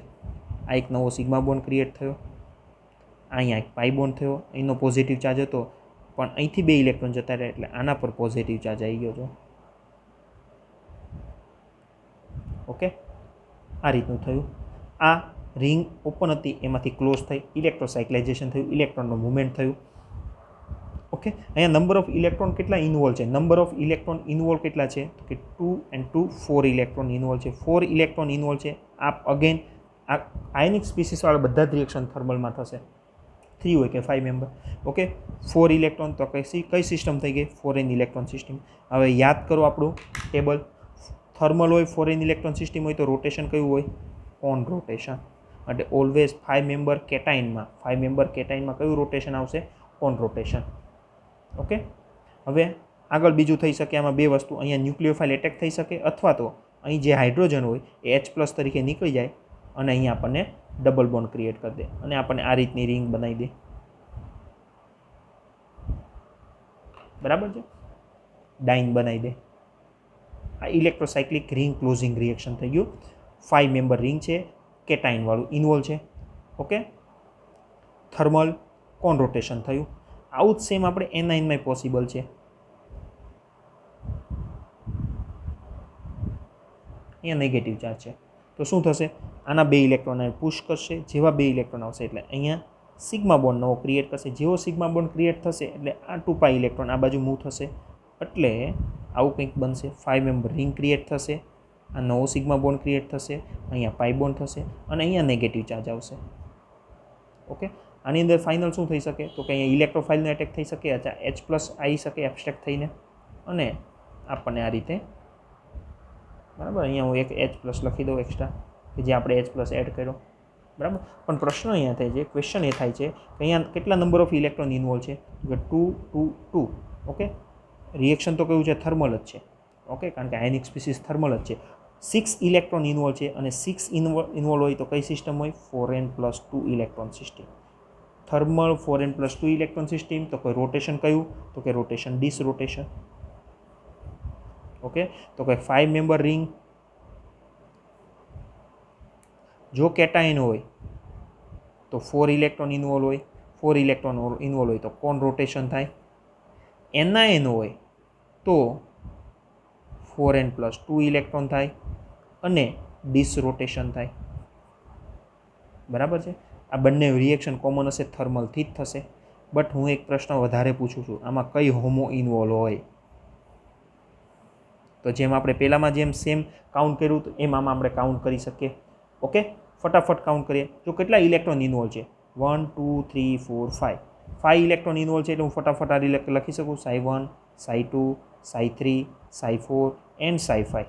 આ એક નવો સિગ્મા બોન્ડ ક્રિએટ થયો, અહીંયા એક પાઈ બોન્ડ થયો, અહીંનો પોઝિટિવ ચાર્જ હતો પણ અહીંથી 2 ઇલેક્ટ્રોન જતા રહે એટલે આના પર પોઝિટિવ ચાર્જ આવી ગયો છે. ઓકે, આ રીતનું થયું. આ રિંગ ઓપન હતી એમાંથી ક્લોઝ થઈ, ઇલેક્ટ્રોસાયક્લાઇઝેશન થયું, ઇલેક્ટ્રોનનું મૂવમેન્ટ થયું. ઓકે, અહીંયા નંબર ઓફ ઇલેક્ટ્રોન કેટલા ઇન્વોલ્વ છે, નંબર ઓફ ઇલેક્ટ્રોન ઇન્વોલ્વ કેટલા છે તો કે 2 and 2 4 ઇલેક્ટ્રોન ઇન્વોલ્વ છે, 4 ઇલેક્ટ્રોન ઇન્વોલ્વ છે. આ અગેન આ આયનિક સ્પીસીસવાળા બધા જ રિએક્શન થર્મલમાં થશે, 3 હોય કે 5 મેમ્બર. ઓકે, 4 ઇલેક્ટ્રોન તો કઈ સિસ્ટમ થઈ ગઈ, ફોરેન ઇલેક્ટ્રોન સિસ્ટમ. હવે યાદ કરો આપણું ટેબલ, થર્મલ હોય, ફોરેન ઇલેક્ટ્રોન સિસ્ટમ હોય તો રોટેશન કયું હોય, ઓન રોટેશન. એટલે ઓલવેઝ 5 મેમ્બર કેટાઇનમાં કયું રોટેશન આવશે, ઓન રોટેશન. ઓકે, હવે આગળ બીજું થઈ શકે આમાં 2 વસ્તુ, અહીંયા ન્યુક્લિયોફાઇલ એટેક થઈ શકે, અથવા તો અહીં જે હાઇડ્રોજન હોય એ H+ તરીકે નીકળી જાય અને અહીંયા આપણને ડબલ બોન્ડ ક્રિએટ કરી દે અને આપણને આ રીતની રિંગ બનાવી દે. બરાબર છે, ડાઇન બનાવી દે. આ ઇલેક્ટ્રોસાયક્લિક રિંગ ક્લોઝિંગ રિએક્શન થઈ ગયું. 5 મેમ્બર રિંગ છે, કેટાઇન વાળું ઇન્વોલ્વ છે. ઓકે, થર્મલ કોન રોટેશન થયું. આવું જ સેમ આપણે એનાઇનમાં પોસિબલ છે. અહીંયા નેગેટિવ ચાર્જ છે તો શું થશે, આના 2 ઇલેક્ટ્રોન પુશ કરશે, જેવા 2 ઇલેક્ટ્રોન આવશે એટલે અહીંયા સિગ્મા બોન્ડ નવો ક્રિએટ કરશે. જેવો સિગ્મા બોન્ડ ક્રિએટ થશે એટલે આ 2 પાઈ ઇલેક્ટ્રોન આ બાજુ મૂવ થશે, એટલે આવું કંઈક બનશે. 5 મેમ્બર રિંગ ક્રિએટ થશે, આ નવો સિગ્મા બોન્ડ ક્રિએટ થશે, અહીંયા પાઈ બોન્ડ થશે અને અહીંયા નેગેટિવ ચાર્જ આવશે. ઓકે, આની અંદર ફાઇનલ શું થઈ શકે તો કે અહીંયા ઇલેક્ટ્રોફાઇલનો એટેક થઈ શકે, અચ્છા H+ આવી શકે એબ્સ્ટ્રેક્ટ થઈને, અને આપણને આ રીતે બરાબર. અહીંયા હું એક H+ લખી દઉં એક્સ્ટ્રા કે જે આપણે H+ એડ કર્યો બરાબર. પણ પ્રશ્ન અહીંયા થાય છે, ક્વેશ્ચન એ થાય છે કે અહીંયા કેટલા નંબર ઓફ ઇલેક્ટ્રોન ઇન્વોલ્વ છે કે 2 2 2. ઓકે, રિએક્શન તો કયું છે, થર્મલ જ છે. ઓકે, કારણ કે આયનિક સ્પીસીસ થર્મલ જ છે. 6 ઇલેક્ટ્રોન ઇન્વોલ્વ છે અને 6 ઇન્વોલ્વ હોય તો કઈ સિસ્ટમ હોય? 4n+2 electron system. Thermal 4n+2 electron system. તો કોઈ રોટેશન કયું? તો કે રોટેશન ડિસ રોટેશન. ઓકે, તો કે 5 મેમ્બર રિંગ. જો કેટાયન હોય તો 4 ઇલેક્ટ્રોન ઇન્વોલ્વ હોય. 4 ઇલેક્ટ્રોન ઇન્વોલ્વ હોય તો કોણ રોટેશન થાય? એનાયન હોય તો 4n+2 ઇલેક્ટ્રોન થાય અને ડિસ રોટેશન થાય. બરાબર છે. આ બંને રિએક્શન કોમન હશે, થર્મલથી જ થશે. બટ હું એક પ્રશ્ન વધારે પૂછું છું, આમાં કઈ હોમો ઇન્વોલ્વ હોય? તો જેમ આપણે પહેલામાં જેમ સેમ કાઉન્ટ કર્યું તો એમ આમાં આપણે કાઉન્ટ કરી શકીએ. ઓકે, ફટાફટ કાઉન્ટ કરીએ. જો કેટલા ઇલેક્ટ્રોન ઇન્વોલ્વ છે? 1 2 3 4 5. 5 ઇલેક્ટ્રોન ઇન્વોલ્વ છે એટલે હું ફટાફટ આ લખી શકું Psi1, Psi2, Psi3, Psi4 and Psi5.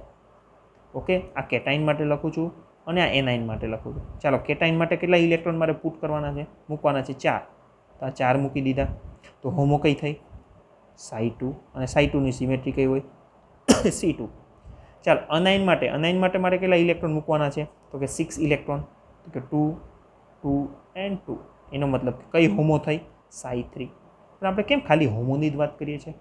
Okay, આ કેટાઇન માટે લખું છું અને આ એનાઇન માટે લખું છું. ચાલો, કેટાઇન માટે કેટલા ઇલેક્ટ્રોન મારે પુટ કરવાના છે? મૂકવાના છે 4. તો આ 4 મૂકી દીધા. તો હોમો કઈ થઈ? Psi2. અને Psi2ની સિમેટ્રી કઈ હોય? C2. ચાલો, અનાઇન માટે મારે કેટલા ઇલેક્ટ્રોન મૂકવાના છે? તો કે 6 ઇલેક્ટ્રોન. તો કે 2 2 એન્ડ 2. એનો મતલબ કઈ હોમો થઈ? Psi3. પણ આપણે કેમ ખાલી હોમોની જ વાત કરીએ છીએ?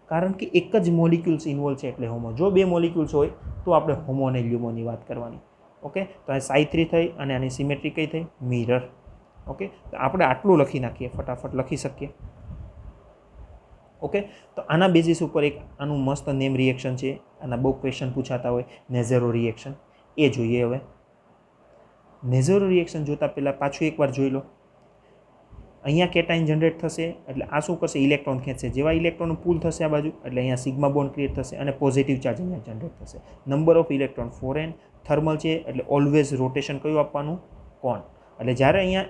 કારણ કે એક જ મોલિક્યુલ્સ ઇન્વોલ્વ છે એટલે હોમો. જો 2 મોલિક્યુલ્સ હોય તો આપણે હોમો અને લ્યુમોની વાત કરવાની. ઓકે, તો આ Psi3 થઈ અને આની સિમેટ્રી કઈ થઈ? મિરર. ઓકે, તો આપણે આટલું લખી નાખીએ, ફટાફટ લખી શકીએ. ઓકે, તો આના બેઝિસ ઉપર એક આનું મસ્ત નેમ રિએક્શન છે. આના બહુ ક્વેશ્ચન પૂછાતા હોય, નેઝેરો રિએક્શન. એ જોઈએ. હવે નેઝેરો રિએક્શન જોતા પહેલાં પાછું એકવાર જોઈ લો. અહીંયા કેટાઇન જનરેટ થશે એટલે આ શું કરશે? ઇલેક્ટ્રોન ખેંચશે. જેવા ઇલેક્ટ્રોન પુલ થશે આ બાજુ એટલે અહીંયા સિગ્મા બોન્ડ ક્રિએટ થશે અને પોઝિટિવ ચાર્જ અહીંયા જનરેટ થશે. Number of electron 4n. Thermal છે એટલે ઓલવેઝ રોટેશન કયું આપવાનું? કોણ. એટલે જ્યારે અહીંયા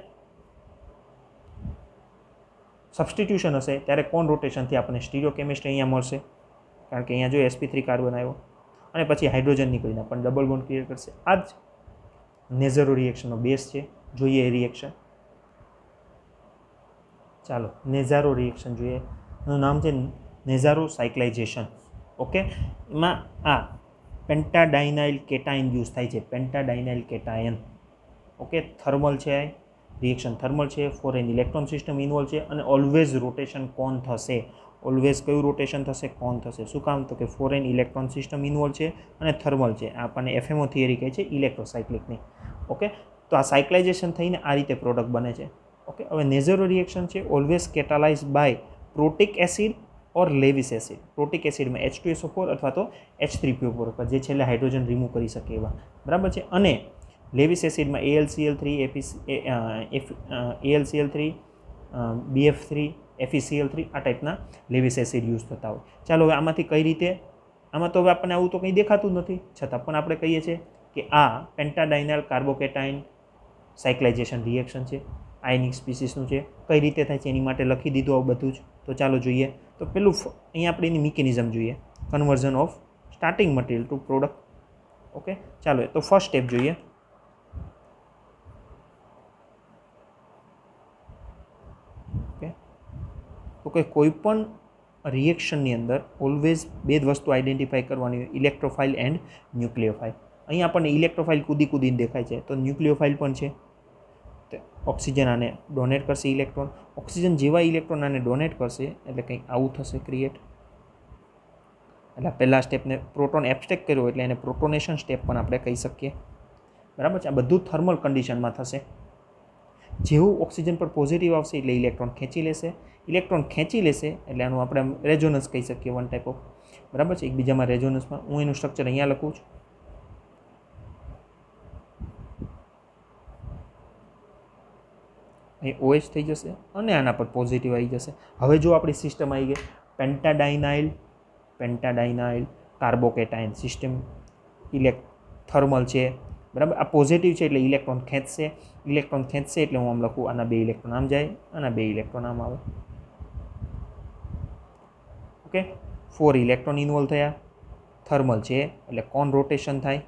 સબસ્ટિટ્યુશન હશે ત્યારે કોણ રોટેશનથી આપણને સ્ટીરિયો કેમિસ્ટ્રી અહીંયા મળશે. કારણ કે અહીંયા જો sp3 કાર્બન આવ્યો અને પછી હાઇડ્રોજન નીકળીને પણ ડબલ બોન્ડ ક્રિએટ કરશે. આ જ નેઝેરો રિએક્શનનો બેઝ છે. જોઈએ એ રિએક્શન. ચાલો, નેઝારો રિએક્શન જોઈએ. એનું નામ છે નેઝારો સાયક્લાઇઝેશન. ઓકે, એમાં આ પેન્ટાડાઇનાઇલ કેટાયન યુઝ થાય છે. પેન્ટાડાઇનાઇલ કેટાયન. ઓકે, થર્મલ છે, રિએક્શન થર્મલ છે. 4n ઇલેક્ટ્રોન સિસ્ટમ ઇન્વોલ્વ છે અને ઓલવેઝ રોટેશન કોણ થશે? ઓલવેઝ કયું રોટેશન થશે? કોણ થશે. શું કામ? તો કે 4n ઇલેક્ટ્રોન સિસ્ટમ ઇન્વોલ્વ છે અને થર્મલ છે. આપણને FMO થિયરી કહે છે ઇલેક્ટ્રોસાયક્લિકની. ઓકે, તો આ સાયક્લાઇઝેશન થઈને આ રીતે પ્રોડક્ટ બને છે. ઓકે, હવે નેઝેરો રિએક્શન છે always catalyse by protic acid or Lewis acid. Protic એસિડમાં H2SO4 અથવા તો H3PO4 જે છેલ્લે હાઇડ્રોજન રિમૂવ કરી શકે એવા. બરાબર છે. અને લેવિસ એસિડમાં AlCl3 BF3 FeCl3 આ ટાઈપના લેવિસ એસિડ યુઝ થતા હોય. ચાલો, હવે આમાંથી કઈ રીતે? આમાં તો હવે આપણને આવું તો કંઈ દેખાતું નથી, છતાં પણ આપણે કહીએ છીએ કે આ પેન્ટાડાઇનાઇલ કાર્બોકેટાઇન સાયક્લાઇઝેશન રિએક્શન છે. આયનિક સ્પીસીસનું છે. કઈ રીતે થાય છે એની માટે લખી દીધું આવું બધું જ. તો ચાલો જોઈએ. તો પેલું અહીંયા આપણે એની મિકેનિઝમ જોઈએ. Conversion of starting material to product. Okay, ચાલો, તો ફર્સ્ટ સ્ટેપ જોઈએ. ઓકે, તો કે કોઈ પણ રિએક્શનની અંદર ઓલવેઝ બે જ વસ્તુ આઈડેન્ટિફાઈ કરવાની હોય, ઇલેક્ટ્રોફાઇલ એન્ડ ન્યુક્લિયોફાઇલ. અહીંયા આપણને ઇલેક્ટ્રોફાઇલ કૂદીને દેખાય છે, તો ન્યુક્લિયોફાઇલ પણ છે. ઓક્સિજન આને ડોનેટ કરશે ઇલેક્ટ્રોન. ઓક્સિજન જેવા ઇલેક્ટ્રોન આને ડોનેટ કરશે એટલે કંઈક આવું થશે ક્રિએટ. એટલે પહેલા સ્ટેપને પ્રોટોન એબ્સ્ટ્રેક્ટ કર્યો એટલે એને પ્રોટોનેશન સ્ટેપ પણ આપણે કહી શકીએ. બરાબર છે. આ બધું થર્મલ કન્ડિશનમાં થશે. જેવું ઓક્સિજન પર પોઝિટિવ આવશે એટલે ઇલેક્ટ્રોન ખેંચી લેશે. ઇલેક્ટ્રોન ખેંચી લેશે એટલે આનું આપણે રેઝોનન્સ કહી શકીએ, વન ટાઈપ ઓફ. બરાબર છે. એકબીજામાં રેઝોનન્સમાં. હું એનું સ્ટ્રક્ચર અહીંયા લખું છું. અહીં OH થઈ જશે અને આના પર પોઝિટિવ આવી જશે. હવે જો આપણી સિસ્ટમ આવી ગઈ પેન્ટાડાઇનાઇલ કાર્બોકેટાઇન સિસ્ટમ. થર્મલ છે. બરાબર. આ પોઝિટિવ છે એટલે ઇલેક્ટ્રોન ખેંચશે. ઇલેક્ટ્રોન ખેંચશે એટલે હું આમ લખું, આના 2 ઇલેક્ટ્રોન આમ જાય, આના 2 ઇલેક્ટ્રોન આમ આવે. ઓકે, 4 ઇલેક્ટ્રોન ઇન્વોલ્વ થયા. થર્મલ છે એટલે કોણ રોટેશન થાય.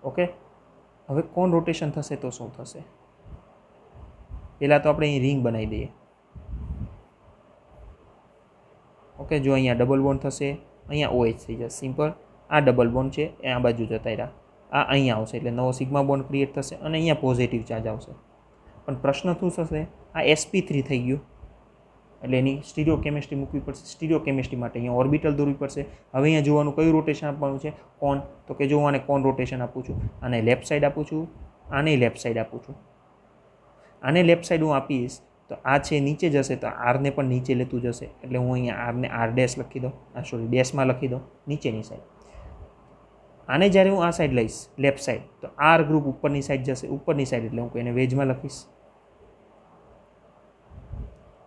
ઓકે, હવે કોણ રોટેશન થશે તો શું થશે? પહેલાં તો આપણે અહીં રિંગ બનાવી દઈએ. ઓકે, જો અહીંયા ડબલ બોન્ડ થશે, અહીંયા OH થઈ જશે. સિમ્પલ. આ ડબલ બોન્ડ છે એ આ બાજુ જતા રહ્યા, આ અહીંયા આવશે એટલે નવો સિગ્મા બોન્ડ ક્રિએટ થશે અને અહીંયા પોઝિટિવ ચાર્જ આવશે. પણ પ્રશ્ન શું થશે, આ sp3 થઈ ગયું એટલે એની સ્ટીરિયો કેમિસ્ટ્રી મૂકવી પડશે. સ્ટીરિયો કેમિસ્ટ્રી માટે અહીંયા ઓર્બિટલ દોરવી પડશે. હવે અહીંયા જોવાનું કયું રોટેશન આપવાનું છે, કોન. તો કે જો આને કોન રોટેશન આપું છું, આને લેફ્ટ સાઈડ આપું છું, આને લેફ્ટ સાઈડ આપું છું. આને લેફ્ટ સાઈડ હું આપીશ તો આ છે નીચે જશે તો આરને પણ નીચે લેતું જશે એટલે હું અહીંયા આરને આર ડેશ લખી દઉં, ડેશમાં લખી દઉં નીચેની સાઈડ. આને જ્યારે હું આ સાઈડ લઈશ લેફ્ટ સાઈડ તો આર ગ્રુપ ઉપરની સાઈડ જશે, ઉપરની સાઈડ એટલે હું એને વેજમાં લખીશ.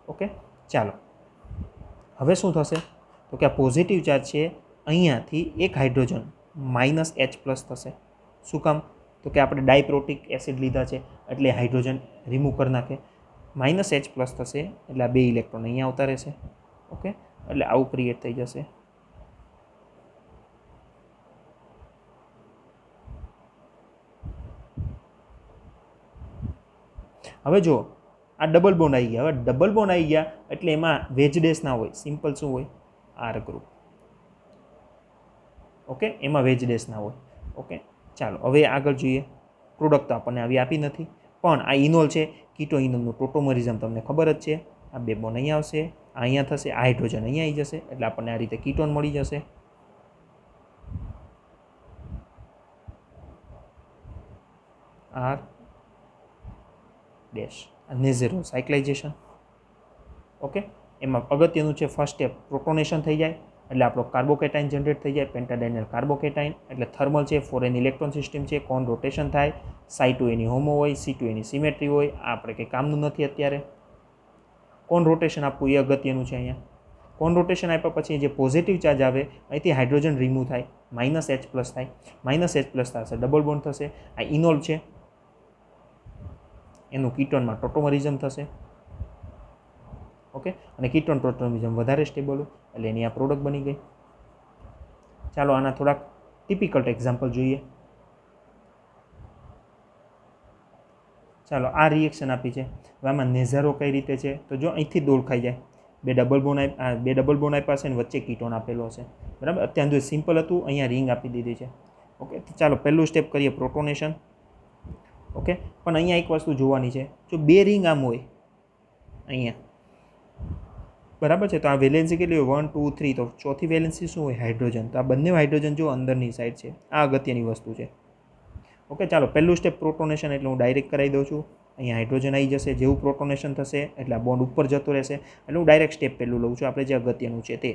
ઓકે, ચાલો હવે શું થશે તો કે આ પોઝિટિવ ચાર્જ છે અહીંયાથી એક હાઇડ્રોજન -H+ થશે. શું કામ તો કે આપણે ડાયપ્રોટિક એસિડ લીધા છે એટલે હાઇડ્રોજન રિમૂવ કરી નાખે. -H+ થશે એટલે આ 2 ઇલેક્ટ્રોન અહીંયા આવતા રહેશે. ઓકે, એટલે આવું ક્રિએટ થઈ જશે. હવે જો આ ડબલ બોન્ડ આવી ગયા. હવે ડબલ બોન્ડ આવી ગયા એટલે એમાં વેજ ડેશ ના હોય, સિમ્પલ શું હોય, આર ગ્રુપ. ઓકે, એમાં વેજ ડેશ ના હોય. ઓકે, ચાલો હવે આગળ જોઈએ. પ્રોડક્ટ તો આપણને આવી આપી નથી, પણ આ ઇનોલ છે, કીટો ઇનોલનું ટોટોમરિઝમ તમને ખબર જ છે. આ 2 બોન્ડ અહીંયા આવશે, અહીંયા થશે, આ હાઇડ્રોજન અહીંયા આવી જશે એટલે આપણને આ રીતે કીટોન મળી જશે. R dash Nazarov cyclisation. Okay, એમાં અગત્યનું છે ફર્સ્ટ સ્ટેપ પ્રોટોનેશન થઈ જાય એટલે આપણો કાર્બોકેટાઇન જનરેટ થઈ જાય, પેન્ટાડાઇનલ કાર્બોકેટાઇન એટલે થર્મલ છે, ફોરેન ઇલેક્ટ્રોન સિસ્ટમ છે, કોન રોટેશન થાય, Ψ2 એની હોમો હોય, C2 એની સિમેટ્રી હોય. આ આપણે કંઈ કામનું નથી અત્યારે. કોન રોટેશન આપવું એ અગત્યનું છે. અહીંયા કોન રોટેશન આપ્યા પછી જે પોઝિટિવ ચાર્જ આવે અહીંથી હાઇડ્રોજન રિમૂવ થાય, -H+ થાય, -H+ થશે, ડબલ બોન્ડ થશે. આ ઇનોલ છે એનું કીટોનમાં ટોટોમરિઝમ થશે. ઓકે, અને કીટોન ટોટોમરિઝમ વધારે સ્ટેબલ હોય એટલે એની આ પ્રોડક્ટ બની ગઈ. ચાલો આના થોડાક ટિપિકલ એક્ઝામ્પલ જોઈએ. ચાલો આ રિએક્શન આપી છે. હવે આમાં નેઝારો કઈ રીતે છે તો જો અહીંથી જ ઓળખાઈ જાય. 2 ડબલ બોન્ડ આપ્યા છે અને વચ્ચે કીટોન આપેલો છે. બરાબર, અત્યાર સુધી સિમ્પલ હતું, અહીંયા રિંગ આપી દીધી છે. ઓકે, તો ચાલો પહેલું સ્ટેપ કરીએ પ્રોટોનેશન. ઓકે, પણ અહીંયા એક વસ્તુ જોવાની છે, જો 2 રિંગ આમ હોય અહીંયા, બરાબર છે, તો આ વેલેન્સી કેટલી હોય 1 2 3, તો ચોથી વેલેન્સી શું હોય, હાઇડ્રોજન. તો આ બંને હાઇડ્રોજન જો અંદરની સાઈડ છે, આ અગત્યની વસ્તુ છે. ઓકે, ચાલો પહેલું સ્ટેપ પ્રોટોનેશન એટલે હું ડાયરેક્ટ કરાવી દઉં છું. અહીંયા હાઇડ્રોજન આવી જશે, જેવું પ્રોટોનેશન થશે એટલે આ બોન્ડ ઉપર જતો રહેશે એટલે હું ડાયરેક્ટ સ્ટેપ પહેલું લઉં છું, આપણે જે અગત્યનું છે તે.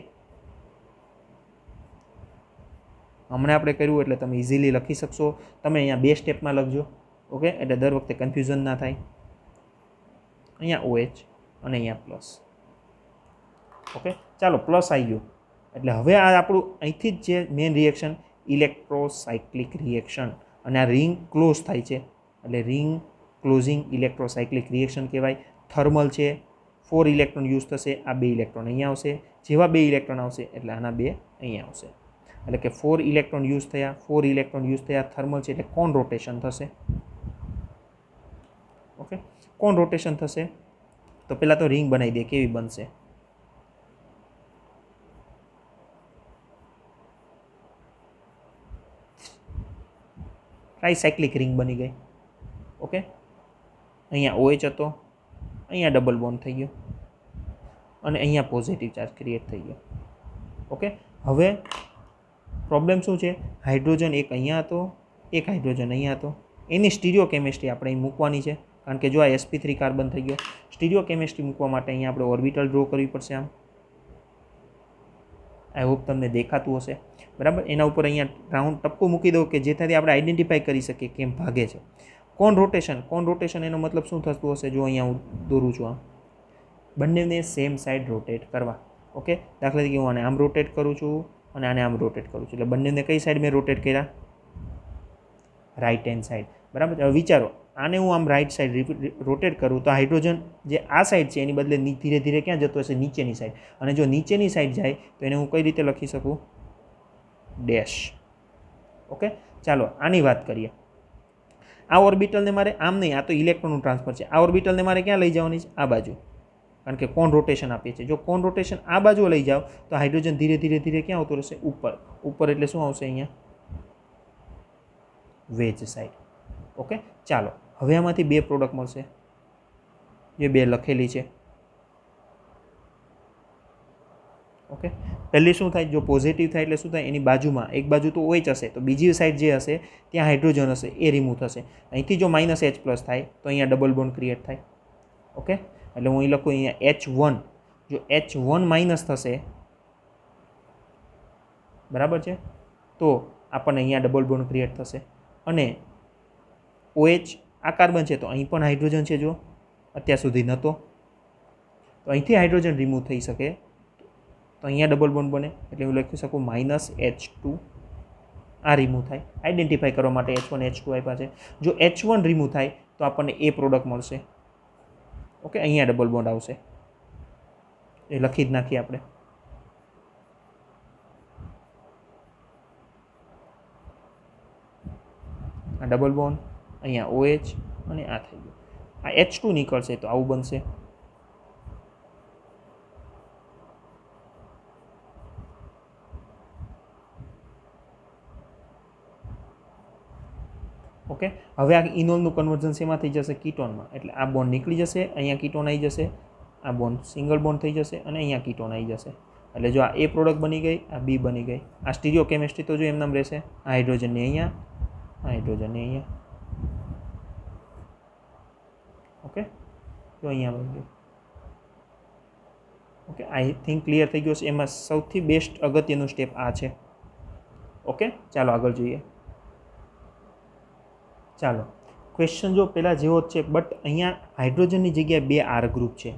હમણાં આપણે કર્યું એટલે તમે ઇઝીલી લખી શકશો. તમે અહીંયા 2 સ્ટેપમાં લખજો. ઓકે, એટલે દર વખતે કન્ફ્યુઝન ના થાય. અહીંયા OH અને અહીંયા પ્લસ. ઓકે, ચાલો પ્લસ આવી ગયું એટલે હવે આ આપણું અહીંથી જ જે મેઇન રિએક્શન ઇલેક્ટ્રોસાયક્લિક રિએક્શન, અને આ રિંગ ક્લોઝ થાય છે એટલે રિંગ ક્લોઝિંગ ઇલેક્ટ્રોસાયક્લિક રિએક્શન કહેવાય. થર્મલ છે, 4 ઇલેક્ટ્રોન યુઝ થશે, આ 2 ઇલેક્ટ્રોન અહીંયા આવશે. જેવા 2 ઇલેક્ટ્રોન આવશે એટલે આના 2 અહીંયા આવશે. એટલે કે 4 ઇલેક્ટ્રોન યુઝ થયા, 4 ઇલેક્ટ્રોન યુઝ થયા. થર્મલ છે એટલે કોન રોટેશન થશે. ઓકે, કોન રોટેશન થશે તો પહેલાં તો રિંગ બનાવી દે, કેવી બનશે. ટ્રાયસાયક્લિક રિંગ બની ગઈ. ઓકે, અહીંયા OH હતો, અહીંયા ડબલ બોન્ડ થઈ ગયો અને અહીંયા પોઝિટિવ ચાર્જ ક્રિએટ થઈ ગયો. ઓકે, હવે પ્રોબ્લેમ શું છે, હાઇડ્રોજન એક અહીંયા હતો, એક હાઇડ્રોજન અહીંયા હતો. એની સ્ટીરિયો કેમિસ્ટ્રી આપણે અહીં મૂકવાની છે કારણ કે જો આ sp3 કાર્બન થઈ ગયો. સ્ટીરિયો કેમિસ્ટ્રી મૂકવા માટે અહીંયા આપણે ઓર્બિટલ ડ્રો કરવી પડશે. આમ આઈ હોપ તમને દેખાતું હશે. બરાબર, એના ઉપર અહીંયા રાઉન્ડ ટપકું મૂકી દો કે જેથી આપણે આઈડેન્ટિફાઈ કરી શકીએ કેમ ભાગે છે. કોન રોટેશન એનો મતલબ શું થતું હશે, જો અહીંયા હું દોરું છું, આમ બંનેને સેમ સાઈડ રોટેટ કરવા. ઓકે, દાખલા તરીકે હું આને આમ રોટેટ કરું છું અને આને આમ રોટેટ કરું છું એટલે બંનેને કઈ સાઈડ મેં રોટેટ કર્યા, રાઈટ હેન્ડ સાઈડ. બરાબર, હવે વિચારો આને હું આમ રાઈટ સાઈડ રોટેટ કરું તો હાઇડ્રોજન જે આ સાઈડ છે એની બદલે ધીરે ધીરે ક્યાં જતો હશે, નીચેની સાઈડ. અને જો નીચેની સાઈડ જાય તો એને હું કઈ રીતે લખી શકું, ડેશ. ઓકે, ચાલો આની વાત કરીએ. આ ઓર્બિટલને મારે આમ નહીં, આ તો ઇલેક્ટ્રોનનું ટ્રાન્સફર છે. આ ઓર્બિટલને મારે ક્યાં લઈ જવાની છે, આ બાજુ. કારણ કે કોન રોટેશન આપીએ છીએ. જો કોન રોટેશન આ બાજુ લઈ જાઓ તો હાઇડ્રોજન ધીરે ધીરે ધીરે ક્યાં આવતું રહેશે? ઉપર. ઉપર એટલે શું આવશે અહીંયા? Veg side. ઓકે, ચાલો હવે આમાંથી બે પ્રોડક્ટ મળશે, જે બે લખેલી છે. ઓકે, પહેલી શું થાય? જો પોઝિટિવ થાય એટલે શું થાય? એની બાજુમાં એક બાજુ તો OH હશે, તો બીજી સાઈડ જે હશે ત્યાં હાઇડ્રોજન હશે, એ રિમૂવ થશે. અહીંથી જો -H+ થાય તો અહીંયા ડબલ બોન્ડ ક્રિએટ થાય. ઓકે, એટલે હું અહીં લખું અહીંયા H1. જો H1 માઇનસ થશે, બરાબર છે, તો આપણને અહીંયા ડબલ બોન્ડ ક્રિએટ થશે. અને OH આ કાર્બન છે તો અહીં પણ હાઇડ્રોજન છે, જો અત્યાર સુધી નહોતો, તો અહીંથી હાઇડ્રોજન રિમૂવ થઈ શકે, તો અહીંયા ડબલ બોન્ડ બને. એટલે હું લખી શકું -H2. આ રિમૂવ થાય. આઈડેન્ટિફાઈ કરવા માટે H1 H2 આપ્યા છે. જો H1 રિમૂવ થાય તો આપણને એ પ્રોડક્ટ મળશે. ઓકે, અહીંયા ડબલ બોન્ડ આવશે, એ લખી જ નાખીએ આપણે. આ ડબલ બોન્ડ, અહીંયા OH અને આ થઈ ગયું. આ H2 નીકળશે તો આવું બનશે. ઓકે, હવે આ ઇનોલનું કન્વર્ઝન શેમાં થઈ જશે? કીટોનમાં. એટલે આ બોન્ડ નીકળી જશે, અહીંયા કીટોન આવી જશે, આ બોન્ડ સિંગલ બોન્ડ થઈ જશે અને અહીંયા કીટોન આવી જશે. એટલે જો આ એ પ્રોડક્ટ બની ગઈ, આ બી બની ગઈ. આ સ્ટીરિયો કેમિસ્ટ્રી તો જો એમનામ રહેશે. આ હાઇડ્રોજનની અહીંયા, આ હાઇડ્રોજનની અહીંયા. ઓકે, જો અહીંયા બની ગયું. ઓકે, આઈ થિંક ક્લિયર થઈ ગયો છે. એમાં સૌથી બેસ્ટ અગત્યનું સ્ટેપ આ છે. ઓકે, ચાલો આગળ જોઈએ. ચાલો, ક્વેશ્ચન જો પહેલાં જેવો જ છે, બટ અહીંયા હાઇડ્રોજનની જગ્યાએ બે R ગ્રુપ છે.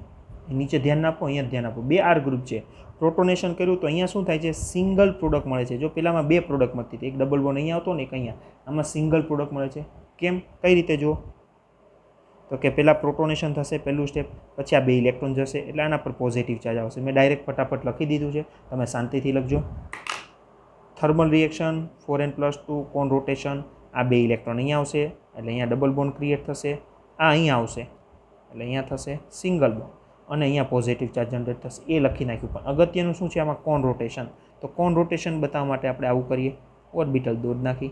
નીચે ધ્યાન આપો, અહીંયા ધ્યાન આપો. બે R ગ્રુપ છે. પ્રોટોનેશન કર્યું તો અહીંયા શું થાય છે? સિંગલ પ્રોડક્ટ મળે છે. જો પહેલામાં બે પ્રોડક્ટ મળતી હતી, એક ડબલ બોન્ડ અહીંયા આવતો ને એક અહીંયા, આમાં સિંગલ પ્રોડક્ટ મળે છે. કેમ? કઈ રીતે? જો તો કે પહેલાં પ્રોટોનેશન થશે, પહેલું સ્ટેપ, પછી આ બે ઇલેક્ટ્રોન જશે, એટલે આના પર પોઝિટિવ ચાર્જ આવશે. મેં ડાયરેક્ટ ફટાફટ લખી દીધું છે, તમે શાંતિથી લખજો. થર્મલ રિએક્શન 4n+2 કોન રોટેશન, આ બે ઇલેક્ટ્રોન અહીંયા આવશે એટલે અહીંયા ડબલ બોન્ડ ક્રિએટ થશે. આ અહીંયા આવશે એટલે અહીંયા થશે સિંગલ બોન્ડ અને અહીંયા પોઝિટિવ ચાર્જ જનરેટ થશે. એ લખી નાખ્યું. પણ અગત્યનું શું છે આમાં? કોન રોટેશન. તો કોન રોટેશન બતાવવા માટે આપણે આવું કરીએ, ઓર્બિટલ દોરી નાખી.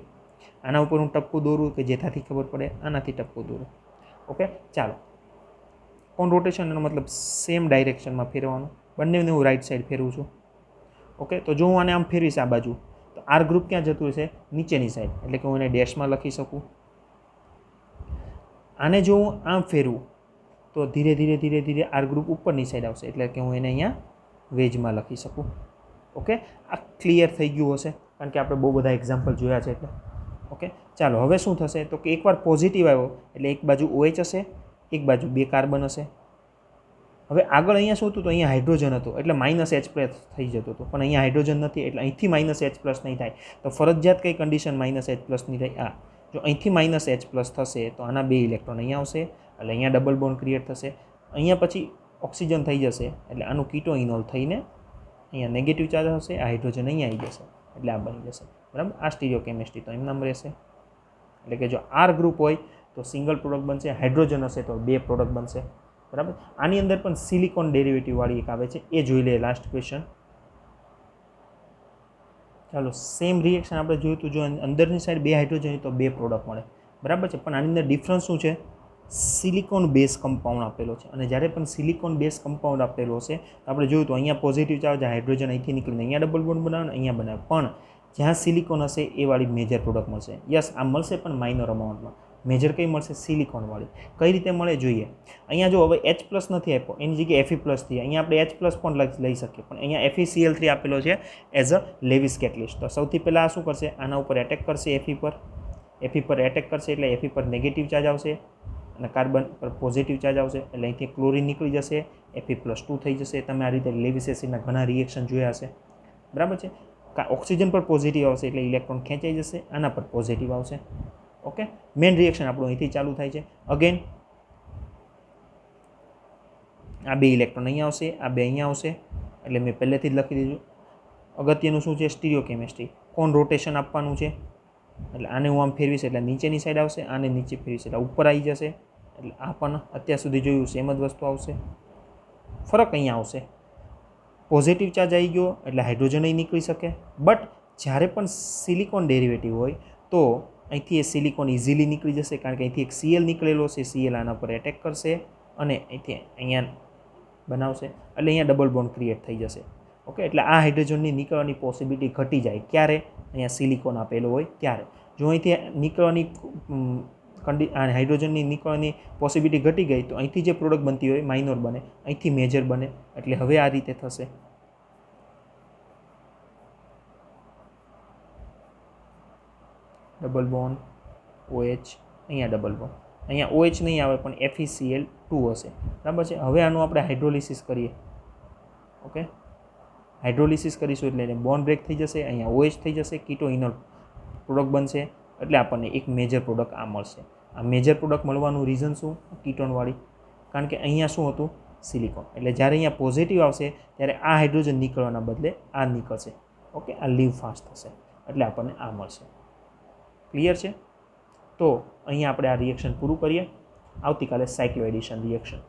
આના ઉપર હું ટપકું દોરું કે જેનાથી ખબર પડે, આનાથી ટપકું દોરું. ઓકે, ચાલો. કોન રોટેશન એનો મતલબ સેમ ડાયરેક્શનમાં ફેરવાનું. બંનેને હું રાઈટ સાઈડ ફેરવું છું. ઓકે, તો જો હું આને આમ ફેરવીશ આ બાજુ, તો R ગ્રુપ ક્યાં જતું હશે? નીચેની સાઈડ. એટલે કે હું એને ડેશમાં લખી શકું. આને જો હું આમ ફેરવું તો ધીરે ધીરે ધીરે ધીરે R ગ્રુપ ઉપરની સાઈડ આવશે. એટલે કે હું એને અહીંયા વેજમાં લખી શકું. ઓકે, આ ક્લિયર થઈ ગયું હશે કારણ કે આપણે બહુ બધા એક્ઝામ્પલ જોયા છે એટલે. ઓકે, ચાલો હવે શું થશે? તો કે એકવાર પોઝિટિવ આવ્યો એટલે એક બાજુ OH હશે, એક બાજુ બે કાર્બન હશે. હવે આગળ અહીંયા શું હતું? તો અહીંયા હાઇડ્રોજન હતું એટલે -H+ થઈ જતું હતું, પણ અહીંયા હાઇડ્રોજન નથી એટલે અહીંથી -H+ નહીં થાય. તો ફરજિયાત કઈ કન્ડિશન -H+ ની થાય? આ. જો અહીંથી -H+ થશે તો આના બે ઇલેક્ટ્રોન અહીંયા આવશે એટલે અહીંયા ડબલ બોન્ડ ક્રિએટ થશે. અહીંયા પછી ઓક્સિજન થઈ જશે એટલે આનું કીટો ઇનોલ થઈને અહીંયા નેગેટિવ ચાર્જ હશે, આ હાઇડ્રોજન અહીંયા આવી જશે એટલે આ બની જશે. બરાબર, આ સ્ટીરિયો કેમિસ્ટ્રી તો એમનામ રહેશે. એટલે કે જો R ગ્રુપ હોય તો સિંગલ પ્રોડક્ટ બનશે, હાઇડ્રોજન હશે તો બે પ્રોડક્ટ બનશે. બરાબર, આની અંદર પણ સિલિકોન ડેરિવેટિવ વાળી એક આવે છે, એ જોઈ લે લાસ્ટ ક્વેશ્ચન. ચાલો, સેમ રિએક્શન આપણે જોયું હતું. જો અંદરની સાઈડ બે હાઇડ્રોજન તો બે પ્રોડક્ટ મળે. બરાબર છે, પણ આની અંદર ડિફરન્સ શું છે? સિલિકોન બેઝ કમ્પાઉન્ડ આપેલો છે. અને જ્યારે પણ સિલિકોન બેઝ કમ્પાઉન્ડ આપેલો છે તો આપણે જોયું તો અહીંયા પોઝિટિવ ચાર્જ હાઇડ્રોજન અહીંથી નીકળીને અહીંયા ડબલ બોન્ડ બનાવે, અહીંયા બનાવે. પણ જ્યાં સિલિકોન હશે એ વાળી મેજર પ્રોડક્ટ મળશે. યસ, આ મળશે પણ માઇનર અમાઉન્ટમાં. મેજર કઈ મળશે? સિલિકોનવાળી. કઈ રીતે મળે જોઈએ? અહીંયા જો હવે H+ નથી આપ્યો, એની જગ્યાએ Fe+ થી અહીંયા આપણે H+ પણ લઈ શકીએ, પણ અહીંયા FeCl3 આપેલો છે એઝ અ લેવિસ કેટલિસ્ટ. તો સૌથી પહેલાં આ શું કરશે? આના ઉપર એટેક કરશે, Fe પર એટેક કરશે એટલે Fe પર નેગેટિવ ચાર્જ આવશે અને કાર્બન પર પોઝિટિવ ચાર્જ આવશે એટલે અહીંથી ક્લોરિન નીકળી જશે, Fe+2 થઈ જશે. તમે આ રીતે લેવિસ એસિડના ઘણા રિએક્શન જોયા હશે. બરાબર છે. ઓક્સિજન પર પોઝિટિવ આવશે એટલે ઇલેક્ટ્રોન ખેંચાઈ જશે, આના પર પોઝિટિવ આવશે. ઓકે, મેઇન રિએક્શન આપણું અહીંથી ચાલુ થાય છે. અગેન આ બે ઇલેક્ટ્રોન અહીંયા આવશે, આ બે અહીંયા આવશે એટલે મેં પહેલેથી જ લખી દીધું. અગત્યનું શું છે? Stereo chemistry. કોન રોટેશન આપવાનું છે એટલે આને હું આમ ફેરવીશ એટલે નીચેની સાઈડ આવશે, આને નીચે ફેરવીશ એટલે ઉપર આવી જશે. એટલે આ પણ અત્યાર સુધી જોયું સેમ જ વસ્તુ આવશે. ફરક અહીંયા આવશે. પોઝિટિવ ચાર્જ આવી ગયો એટલે હાઇડ્રોજન અહીં નીકળી શકે, બટ જ્યારે પણ સિલિકોન ડેરિવેટિવ હોય તો અહીંથી એ સિલિકોન ઇઝીલી નીકળી જશે, કારણ કે અહીંથી એક Cl નીકળેલો છે, Cl આના પર એટેક કરશે અને અહીંથી અહીંયા બનાવશે, એટલે અહીંયા ડબલ બોન્ડ ક્રિએટ થઈ જશે. ઓકે, એટલે આ હાઇડ્રોજનની નીકળવાની પોસિબિલિટી ઘટી જાય. ક્યારે? અહીંયા સિલિકોન આપેલો હોય ત્યારે. જો અહીંથી નીકળવાની હાઇડ્રોજનની નીકળવાની પોસિબિલિટી ઘટી ગઈ તો અહીંથી જે પ્રોડક્ટ બનતી હોય માઇનોર બને, અહીંથી મેજર બને. એટલે હવે આ રીતે થશે. ડબલ બોન્ડ OH, અહીંયા ડબલ બોન્ડ, અહીંયા OH નહીં આવે પણ FeCl2 હશે. બરાબર છે. હવે આનું આપણે હાઇડ્રોલિસિસ કરીએ. ઓકે, હાઇડ્રોલિસિસ કરીશું એટલે એને બોન્ડ બ્રેક થઈ જશે, અહીંયા OH થઈ જશે, કીટો ઇનર પ્રોડક્ટ બનશે, એટલે આપણને એક મેજર પ્રોડક્ટ આ મળશે. આ મેજર પ્રોડક્ટ મળવાનું રીઝન શું? કીટોનવાળી, કારણ કે અહીંયા શું હતું? સિલિકોન. એટલે જ્યારે અહીંયા પોઝિટિવ આવશે ત્યારે આ હાઇડ્રોજન નીકળવાના બદલે આ નીકળશે. ઓકે, આ લીવ ફાસ્ટ થશે, એટલે આપણને આ મળશે. ક્લિયર છે? તો અહીંયા આપણે આ રિએક્શન પૂરું કરીએ. આવતીકાલે સાયક્લોએડિશન રિએક્શન.